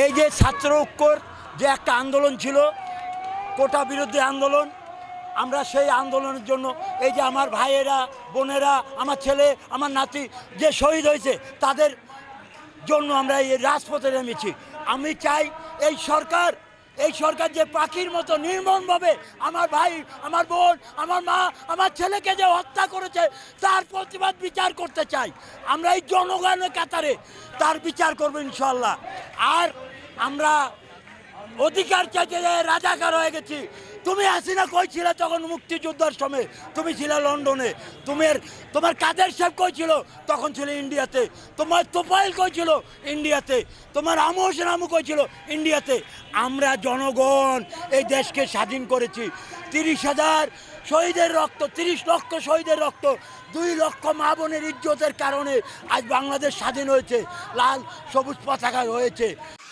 এই যে ছাত্র ঐক্যর যে একটা আন্দোলন ছিল, কোটা বিরোধী আন্দোলন, আমরা সেই আন্দোলনের জন্য এই যে আমার ভাইয়েরা, বোনেরা, আমার ছেলে, আমার নাতি যে শহীদ হয়েছে, তাদের জন্য আমরা এই রাজপথে নেমেছি। আমি চাই এই সরকার যে পাখির মতো নির্মমভাবে আমার ভাই, আমার বোন, আমার মা, আমার ছেলেকে যে হত্যা করেছে, তার প্রতিবাদ বিচার করতে চাই। আমরা এই জনগণের কাতারে তার বিচার করবো ইনশাল্লাহ। আর আমরা অধিকার চাইতে রাজাকার হয়ে গেছি। তুমি হাসিনা কই ছিলে তখন মুক্তিযোদ্ধার সময়? তুমি ছিলে লন্ডনে। তোমার কাদের সাহেব কই ছিল? তখন ছিল ইন্ডিয়াতে। তোমার তোফাইল কই ছিল? ইন্ডিয়াতে। তোমার আমু হোসেন আমু কই ছিল? ইন্ডিয়াতে। আমরা জনগণ এই দেশকে স্বাধীন করেছি। 30,000 শহীদের রক্ত, 30 লক্ষ শহীদের রক্ত, 2 লক্ষ মা বোনের ইজ্জতের কারণে আজ বাংলাদেশ স্বাধীন হয়েছে, লাল সবুজ পতাকা হয়েছে।